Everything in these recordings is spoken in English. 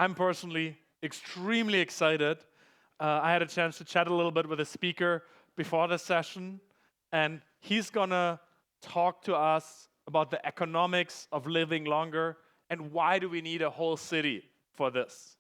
I'm personally extremely excited. I had a chance to chat a little bit with a speaker before the session, and he's gonna talk to us about the economics of living longer and why do we need a whole city for this.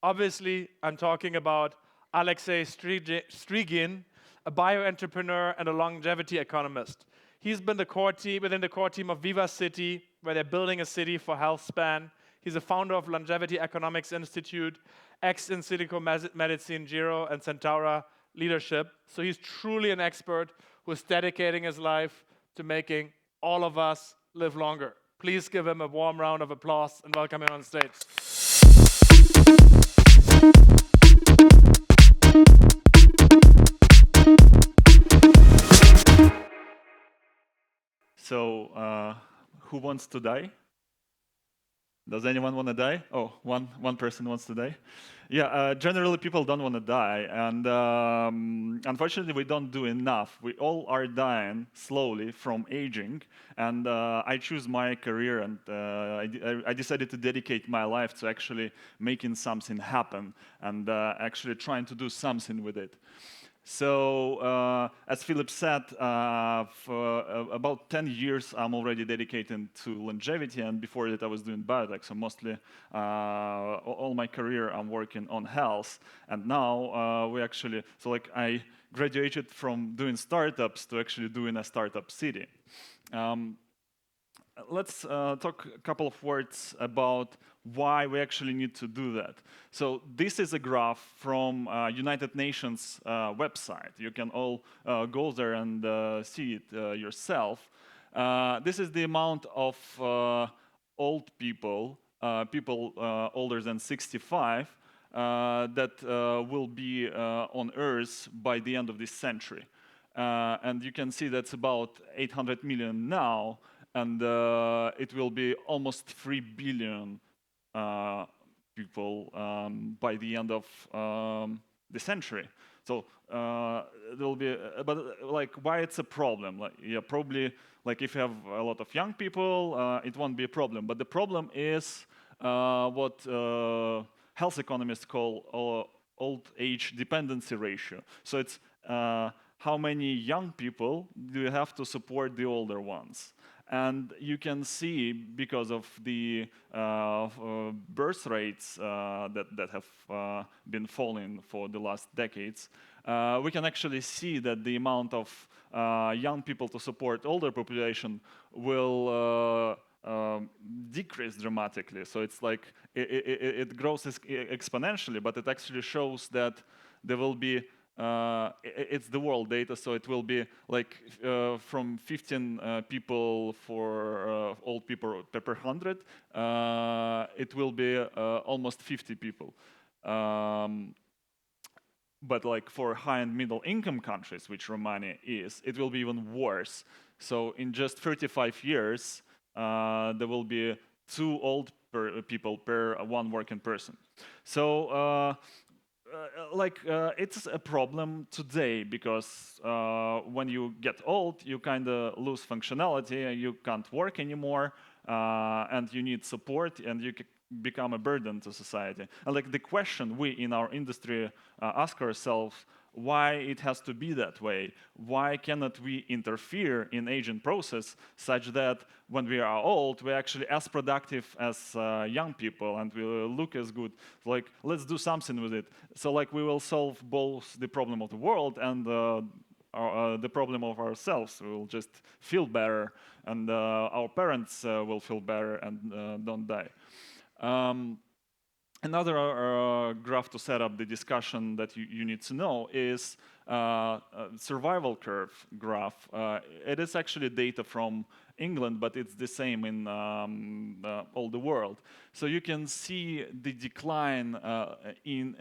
Obviously, I'm talking about Alexey Strygin, a bio-entrepreneur and a longevity economist. He's been within the core team of Viva City, where they're building a city for health span. He's a founder of Longevity Economics Institute, ex-in silico medicine, Giro, and Centaura leadership. So he's truly an expert who's dedicating his life to making all of us live longer. Please give him a warm round of applause and welcome him on stage. So, who wants to die? Does anyone want to die? Oh, one person wants to die. Yeah, generally people don't want to die, and unfortunately we don't do enough. We all are dying slowly from aging, and I choose my career, and I decided to dedicate my life to actually making something happen, and actually trying to do something with it. So, as Philip said, for about 10 years I'm already dedicated to longevity, and before that I was doing biotech, so mostly all my career I'm working on health, and now I graduated from doing startups to actually doing a startup city. Let's talk a couple of words about why we actually need to do that. So this is a graph from United Nations website. You can all go there and see it yourself. This is the amount of old people, older than 65, that will be on Earth by the end of this century. And you can see that's about 800 million now, and it will be almost 3 billion people by the end of the century. So there will be, but like, why it's a problem? Like, yeah, probably like if you have a lot of young people, it won't be a problem. But the problem is what health economists call old age dependency ratio. So it's how many young people do you have to support the older ones? And you can see, because of the birth rates that have been falling for the last decades, we can actually see that the amount of young people to support older population will decrease dramatically. So it's like it grows exponentially, but it actually shows that there will be it's the world data, so it will be like from 15 people for old people per 100, it will be almost 50 people. But like for high and middle income countries, which Romania is, it will be even worse. So in just 35 years, there will be 2 old people per 1 working person. So it's a problem today because when you get old, you kind of lose functionality, you can't work anymore, and you need support, and you become a burden to society. And like the question we in our industry ask ourselves, why it has to be that way? Why cannot we interfere in aging process such that when we are old, we're actually as productive as young people and we look as good? Like, let's do something with it. So like we will solve both the problem of the world and the problem of ourselves. We will just feel better, and our parents will feel better and don't die. Another graph to set up the discussion that you need to know is survival curve graph. It is actually data from England, but it's the same in all the world. So you can see the decline in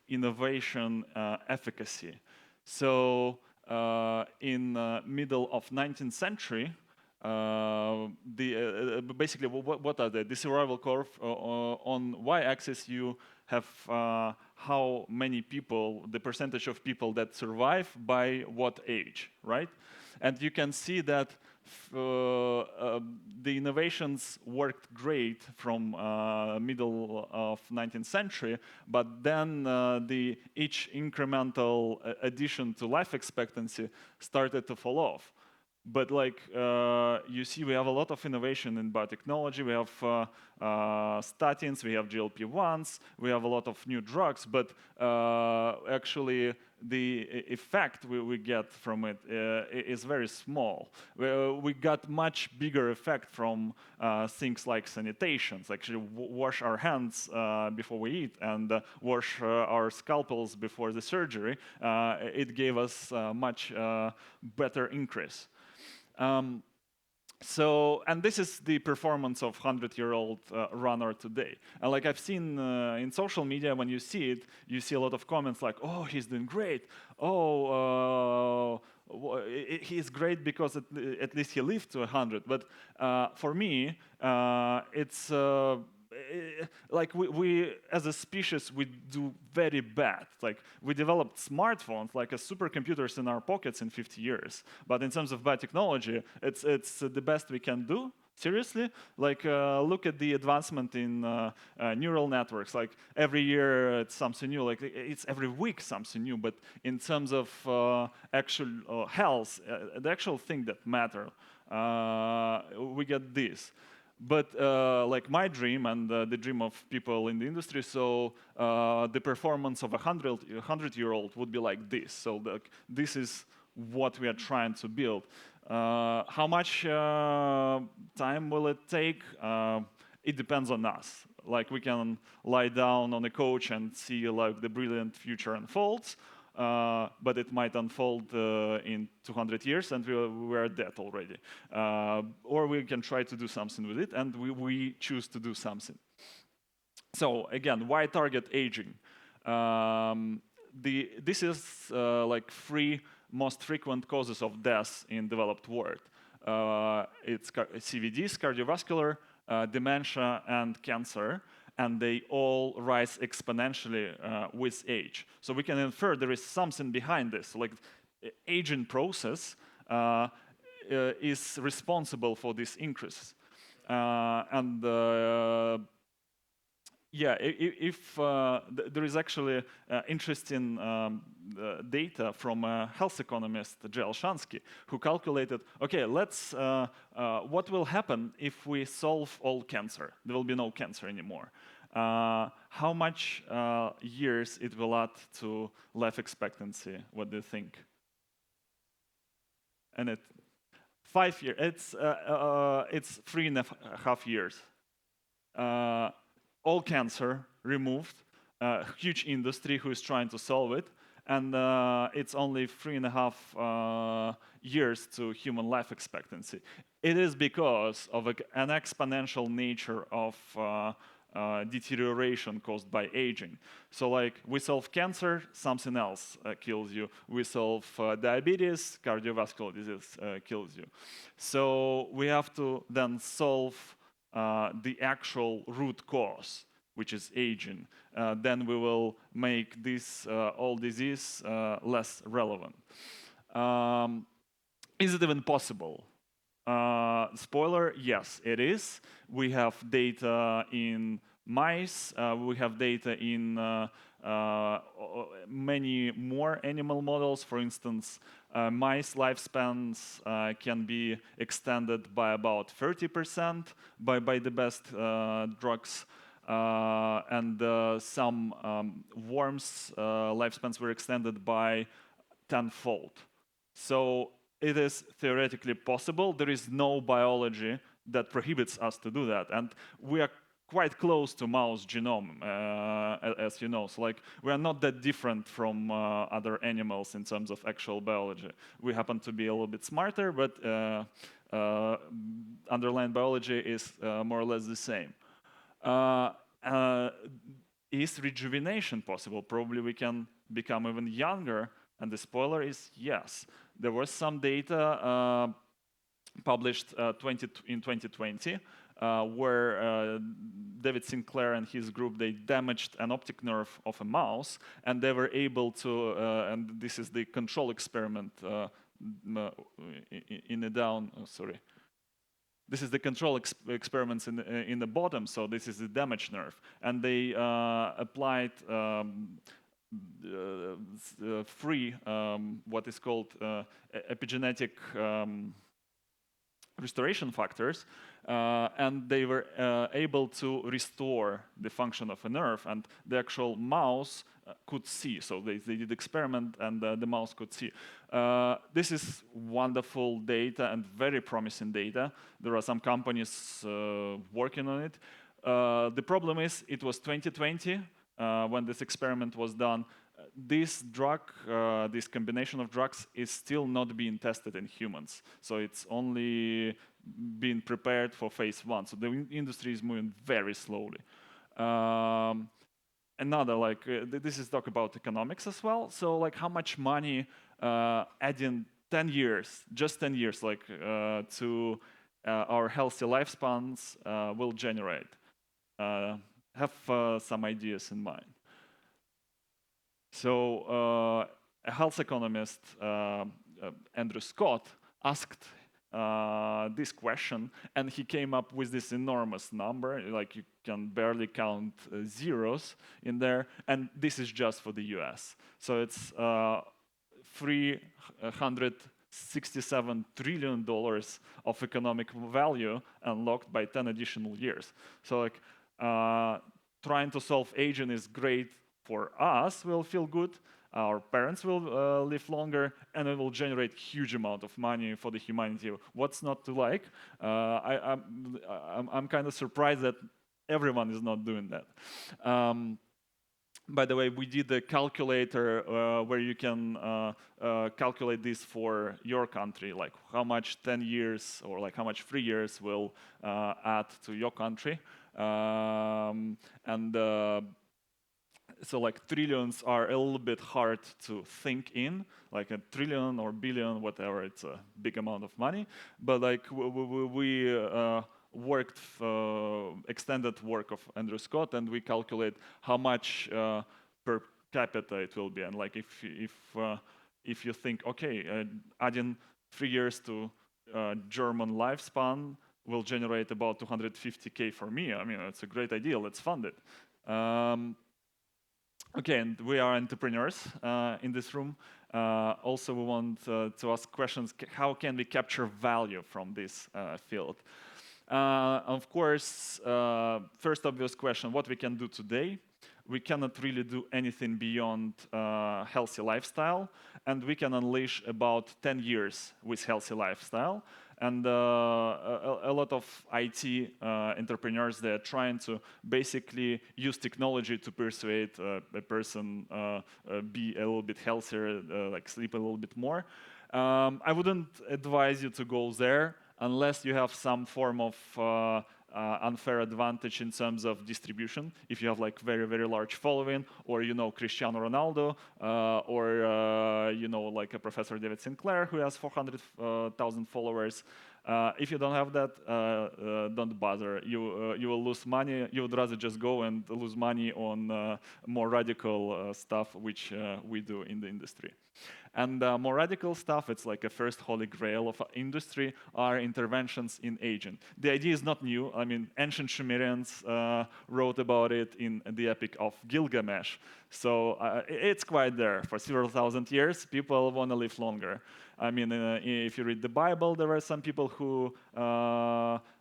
innovation efficacy. So in middle of 19th century, basically, what are they? The survival curve on y-axis, you have how many people, the percentage of people that survive by what age, right? And you can see that the innovations worked great from middle of 19th century, but then each incremental addition to life expectancy started to fall off. But like you see, we have a lot of innovation in biotechnology. We have statins, we have GLP-1s, we have a lot of new drugs, but actually the effect we get from it is very small. We got much bigger effect from things like sanitations, actually wash our hands before we eat and wash our scalpels before the surgery. It gave us much better increase. And this is the performance of 100-year-old runner today. And like I've seen in social media, when you see it, you see a lot of comments like, "Oh, he's doing great. Oh, he's great because at least he lived to 100." But for me, it's like we as a species, we do very bad. Like we developed smartphones, like supercomputers in our pockets in 50 years. But in terms of biotechnology, it's the best we can do. Seriously, like look at the advancement in neural networks. Like every year it's something new. Like it's every week something new. But in terms of actual health, the actual thing that matter, we get this. But like my dream and the dream of people in the industry, so the performance of a 100-year-old would be like this. So this is what we are trying to build. How much time will it take? It depends on us. Like we can lie down on a couch and see like the brilliant future unfolds. But it might unfold in 200 years and we are dead already. Or we can try to do something with it, and we choose to do something. So again, why target aging? This is like 3 most frequent causes of death in developed world. It's CVDs, cardiovascular, dementia, and cancer. And they all rise exponentially with age. So we can infer there is something behind this. Like aging process is responsible for this increase. Yeah, if there is actually interesting data from a health economist, J. Alshansky, who calculated, okay, what will happen if we solve all cancer? There will be no cancer anymore. How much years it will add to life expectancy? What do you think? And 5 years. It's 3.5 years. All cancer removed, huge industry who is trying to solve it, and it's only 3.5 years to human life expectancy. It is because of an exponential nature of deterioration caused by aging. So like we solve cancer, something else kills you. We solve diabetes, cardiovascular disease kills you. So we have to then solve the actual root cause, which is aging. Then we will make this all disease less relevant. Is it even possible? Spoiler, yes, it is. We have data in mice. We have data in many more animal models. For instance, mice lifespans can be extended by about 30% by the best drugs. And some worms' lifespans were extended by tenfold. So it is theoretically possible. There is no biology that prohibits us to do that. And we are quite close to mouse genome, as you know. So like, we are not that different from other animals in terms of actual biology. We happen to be a little bit smarter, but underlying biology is more or less the same. Is rejuvenation possible? Probably we can become even younger. And the spoiler is yes. There was some data published in 2020 where David Sinclair and his group, they damaged an optic nerve of a mouse, and they were able to, and this is the control experiment in the down. Oh, sorry. This is the control experiments in the bottom, so this is the damaged nerve. And they applied free, what is called epigenetic restoration factors, and they were able to restore the function of a nerve, and the actual mouse could see. So they did experiment, and the mouse could see. This is wonderful data and very promising data. There are some companies working on it. The problem is, it was 2020 when this experiment was done. This drug, this combination of drugs, is still not being tested in humans. So it's only being prepared for phase 1. So the industry is moving very slowly. Another, like, this is talk about economics as well. So, like, how much money adding 10 years, just 10 years, like, to our healthy lifespans will generate? Have some ideas in mind. So a health economist, Andrew Scott, asked this question, and he came up with this enormous number, like you can barely count zeros in there, and this is just for the US. So it's $367 trillion of economic value unlocked by 10 additional years. So, like, trying to solve aging is great for us, we'll feel good, our parents will live longer, and it will generate huge amount of money for the humanity. What's not to like? I'm kind of surprised that everyone is not doing that. By the way, we did a calculator where you can calculate this for your country, like how much 10 years or like how much 3 years will add to your country. So, like, trillions are a little bit hard to think in, like a trillion or billion, whatever, it's a big amount of money. But, like, we worked extended work of Andrew Scott, and we calculate how much per capita it will be. And, like, if you think, okay, adding 3 years to German lifespan will generate about 250K for me. I mean, it's a great idea. Let's fund it. Okay, and we are entrepreneurs in this room. Also, we want to ask questions. How can we capture value from this field? Of course, first obvious question, what we can do today? We cannot really do anything beyond healthy lifestyle, and we can unleash about 10 years with healthy lifestyle. And a lot of IT entrepreneurs, they're trying to basically use technology to persuade a person be a little bit healthier, like sleep a little bit more. I wouldn't advise you to go there unless you have some form of unfair advantage in terms of distribution. If you have like very, very large following, or you know Cristiano Ronaldo, or you know like a Professor David Sinclair who has 400,000 followers. If you don't have that, don't bother. You will lose money. You would rather just go and lose money on more radical stuff, which we do in the industry. And more radical stuff, it's like a first holy grail of industry, are interventions in aging. The idea is not new. I mean, ancient Sumerians wrote about it in the Epic of Gilgamesh. So it's quite there. For several thousand years, people want to live longer. I mean, if you read the Bible, there are some people who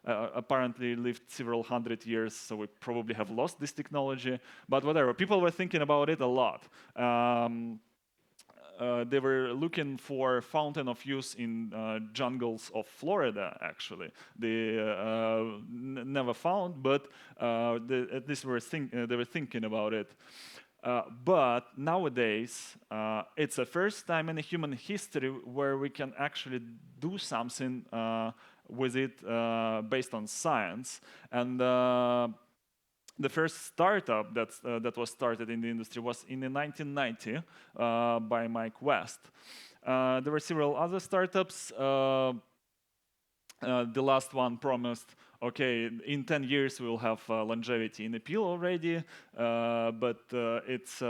apparently lived several hundred years, so we probably have lost this technology. But whatever, people were thinking about it a lot. They were looking for fountain of youth in jungles of Florida, actually. They never found, but at least they were thinking about it. But nowadays, it's the first time in human history where we can actually do something with it based on science. And the first startup that was started in the industry was in the 1990 by Mike West. There were several other startups. The last one promised, okay, in 10 years we'll have longevity in a pill already, but it's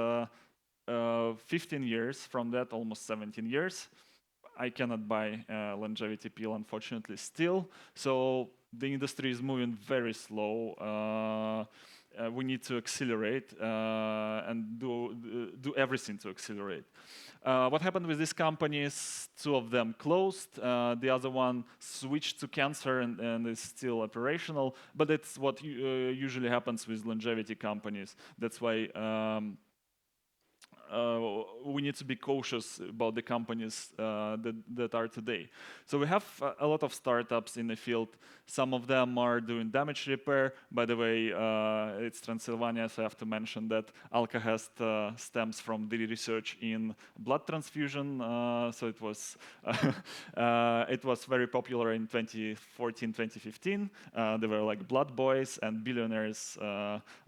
15 years from that, almost 17 years. I cannot buy longevity pill, unfortunately, still. So the industry is moving very slow. We need to accelerate and do everything to accelerate. What happened with these companies? Two of them closed. The other one switched to cancer and is still operational. But that's what usually happens with longevity companies. That's why we need to be cautious about the companies that are today. So we have a lot of startups in the field. Some of them are doing damage repair. By the way, it's Transylvania, so I have to mention that Alkahest stems from the research in blood transfusion. So it was very popular in 2014, 2015. There were like blood boys, and billionaires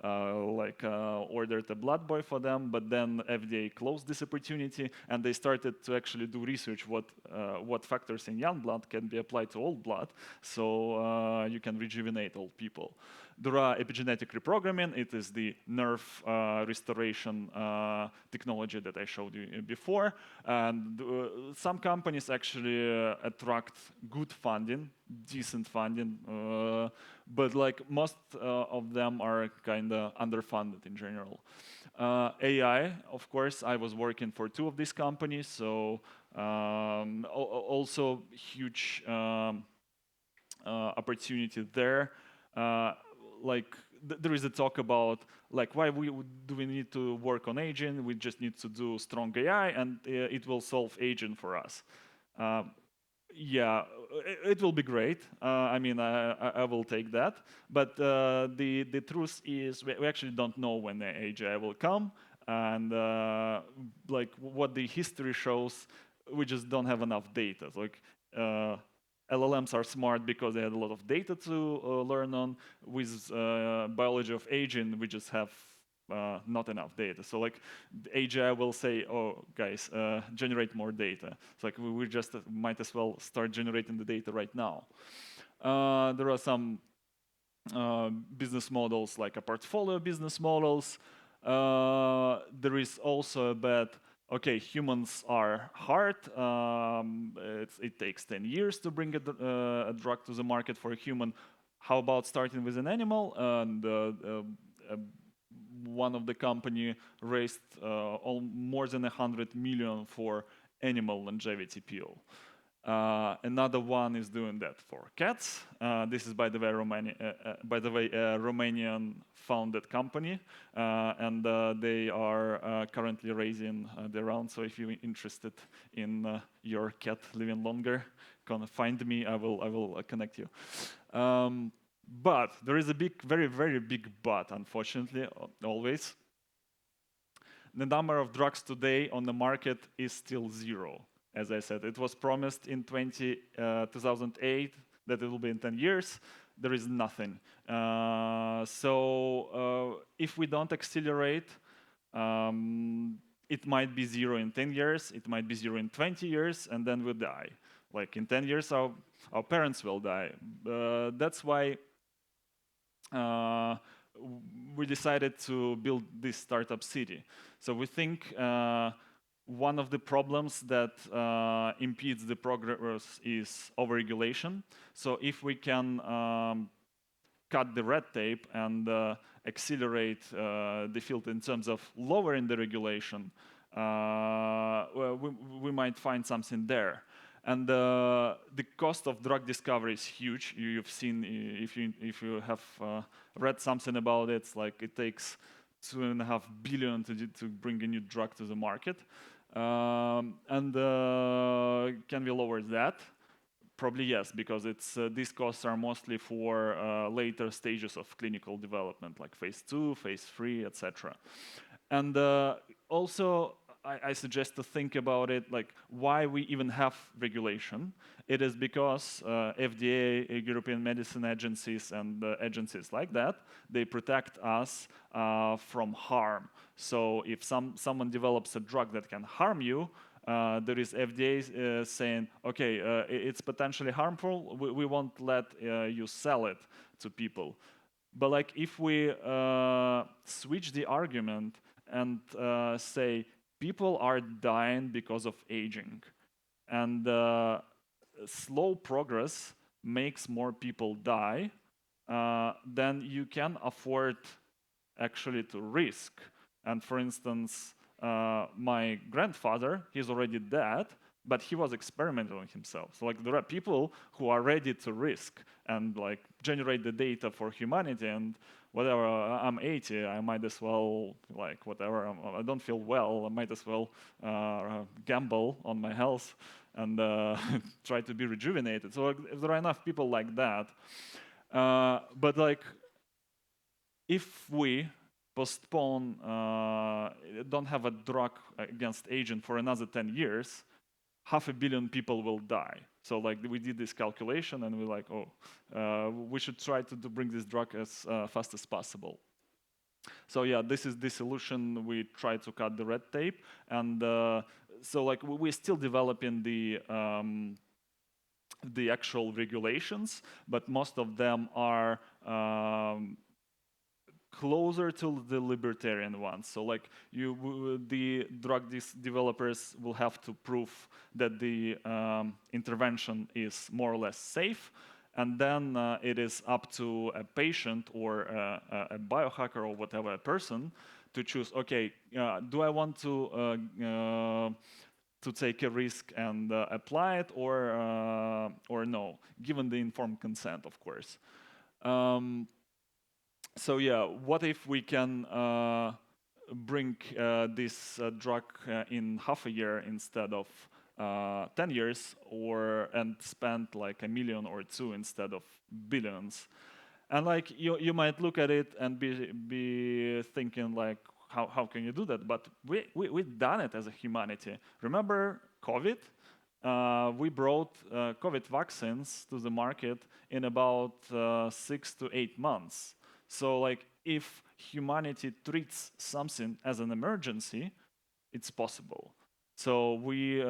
ordered a blood boy for them, but then FDA closed this opportunity, and they started to actually do research what factors in young blood can be applied to old blood, so you can rejuvenate old people. There are epigenetic reprogramming. It is the nerve restoration technology that I showed you before. And some companies actually attract good funding, decent funding, but like most of them are kind of underfunded in general. AI, of course, I was working for two of these companies, so also huge opportunity there. There is a talk about why do we need to work on aging? We just need to do strong AI, and it will solve aging for us. Yeah, it will be great. I mean, I will take that. But the truth is, we actually don't know when the AGI will come, and what the history shows, we just don't have enough data. LLMs are smart because they had a lot of data to learn on. With biology of aging, we just have not enough data. So the AGI will say, oh, guys, generate more data. It's we just might as well start generating the data right now. There are some business models, like a portfolio business models. There is also a bet, okay, humans are hard. It takes 10 years to bring a drug to the market for a human. How about starting with an animal? And one of the company raised more than 100 million for animal longevity pill. Another one is doing that for cats. This is, by the way, a Romanian-founded company, and they are currently raising the round. So if you're interested in your cat living longer, come find me. I will connect you. But there is a very, very big but, unfortunately, always. The number of drugs today on the market is still zero. As I said, it was promised in 2008 that it will be in 10 years. There is nothing. So if we don't accelerate, it might be zero in 10 years, it might be zero in 20 years, and then we'll die. Like in 10 years, our parents will die. That's why we decided to build this startup city. So we think one of the problems that impedes the progress is overregulation. So if we can cut the red tape and accelerate the field in terms of lowering the regulation, we might find something there. And the cost of drug discovery is huge. You've seen, if you have read something about it, it's like it takes $2.5 billion to bring a new drug to the market. And can we lower that? Probably yes, because these costs are mostly for later stages of clinical development, like phase 2, phase 3, etc. And also, I suggest to think about it, like why we even have regulation. It is because FDA, European medicine agencies, and agencies like that, they protect us from harm. So if someone develops a drug that can harm you, there is FDA saying, okay, it's potentially harmful, we won't let you sell it to people. But like if we switch the argument and say, people are dying because of aging, and slow progress makes more people die, then you can afford actually to risk. And for instance, my grandfather, he's already dead, but he was experimenting on himself. So like there are people who are ready to risk and like generate the data for humanity, and whatever, I'm 80, I might as well, like whatever, I don't feel well, I might as well gamble on my health and try to be rejuvenated. So like, if there are enough people like that, but like if we postpone, don't have a drug against aging for another 10 years, 500 million people will die. So like we did this calculation and we're like, we should try to bring this drug as fast as possible. So yeah, this is the solution. We try to cut the red tape, and so like we're still developing the actual regulations, but most of them are closer to the libertarian ones. So like the drug developers will have to prove that the intervention is more or less safe, and then it is up to a patient or a biohacker or whatever person to choose, okay, do I want to take a risk and apply it, or no, given the informed consent, of course. So yeah, what if we can bring this drug in half a year instead of 10 years, and spend like $1 million or $2 million instead of billions? And like you might look at it and be thinking like, how can you do that? But we've done it as a humanity. Remember COVID? We brought COVID vaccines to the market in about 6 to 8 months. So like if humanity treats something as an emergency, it's possible. So we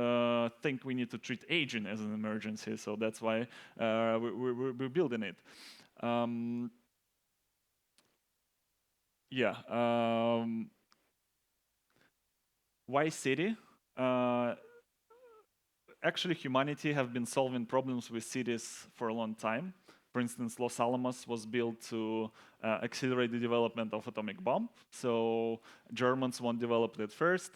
think we need to treat aging as an emergency. So that's why we're building it. Yeah. Why city? Actually, humanity have been solving problems with cities for a long time. For instance, Los Alamos was built to accelerate the development of atomic bomb. So Germans won't develop it first.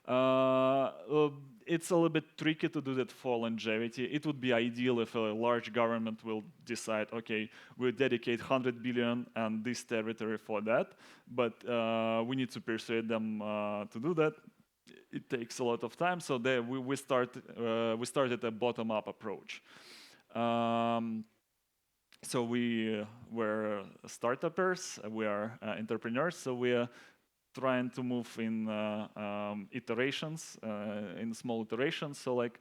It's a little bit tricky to do that for longevity. It would be ideal if a large government will decide, okay, we'll dedicate 100 billion and this territory for that, but we need to persuade them to do that. It takes a lot of time, so we started a bottom-up approach. So we were startuppers, we are entrepreneurs, so we are trying to move in iterations, in small iterations. So like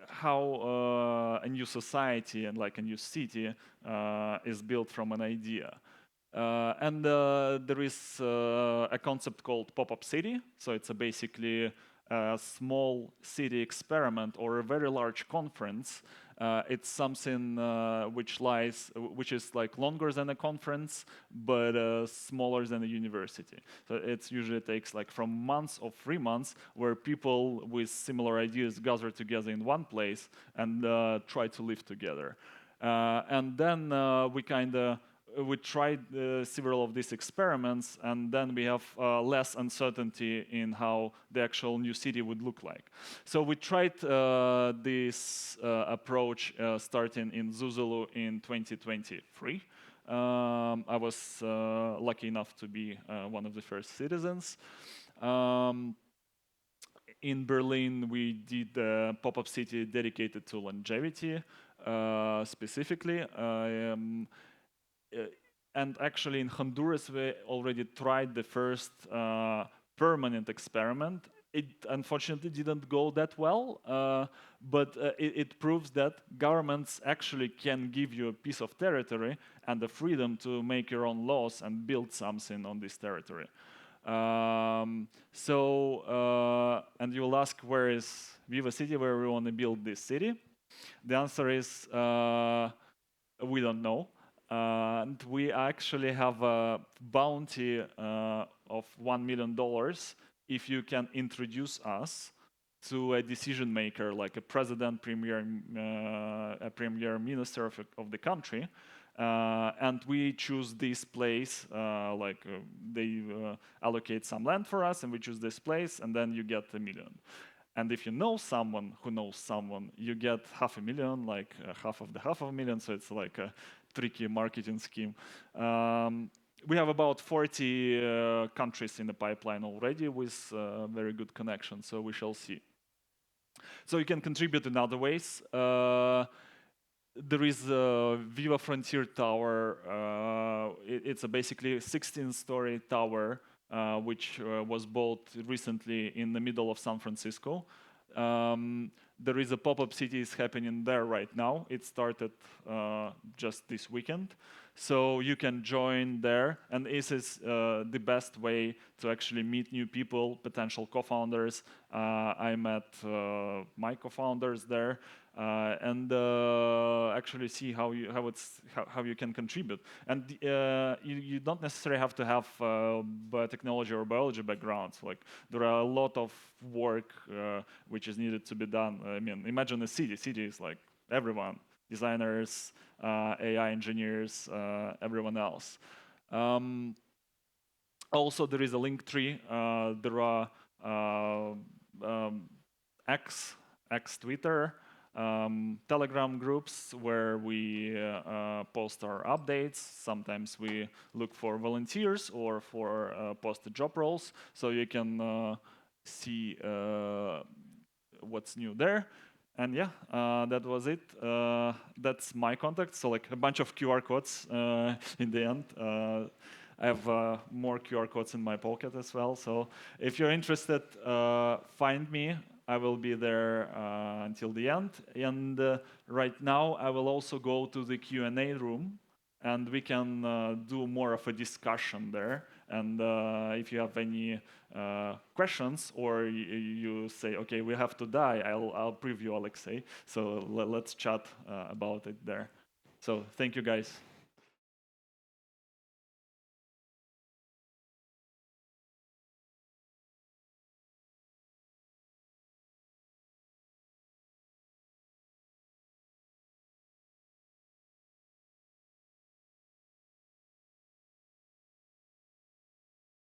how a new society and like a new city is built from an idea. And there is a concept called pop-up city. So it's basically a small city experiment or a very large conference. It's something which is like longer than a conference, but smaller than a university. So it usually takes like from months or 3 months, where people with similar ideas gather together in one place and try to live together. And then we tried several of these experiments, and then we have less uncertainty in how the actual new city would look like. So we tried this approach starting in Zuzulu in 2023. I was lucky enough to be one of the first citizens. In Berlin, we did a pop-up city dedicated to longevity, specifically. And actually in Honduras, we already tried the first permanent experiment. It unfortunately didn't go that well, but it proves that governments actually can give you a piece of territory and the freedom to make your own laws and build something on this territory. And you will ask, where is Viva City, where we want to build this city? The answer is we don't know. And we actually have a bounty of $1 million if you can introduce us to a decision maker, like a president, a premier minister of the country. And we choose this place, they allocate some land for us, and we choose this place, and then you get 1 million. And if you know someone who knows someone, you get 500,000, like half of the 500,000. So it's like a tricky marketing scheme. We have about 40 countries in the pipeline already with very good connections. So we shall see. So you can contribute in other ways. There is a Viva Frontier Tower. It's basically a 16-story tower, which was built recently in the middle of San Francisco. There is a pop-up city is happening there right now. It started just this weekend. So you can join there, and this is the best way to actually meet new people, potential co-founders. I met my co-founders there, and actually see how you can contribute. And you don't necessarily have to have biotechnology or biology backgrounds. Like there are a lot of work which is needed to be done. I mean, imagine a city. City is like everyone. Designers, AI engineers, everyone else. Also, there is a link tree. There are X Twitter, Telegram groups where we post our updates. Sometimes we look for volunteers or for posted job roles, so you can see what's new there. And yeah, that was it. That's my contact. So like a bunch of QR codes in the end. I have more QR codes in my pocket as well. So if you're interested, find me. I will be there until the end. And right now, I will also go to the Q&A room, and we can do more of a discussion there. And if you have any questions, or you say, okay, we have to die, I'll preview Alexey. So let's chat about it there. So thank you, guys.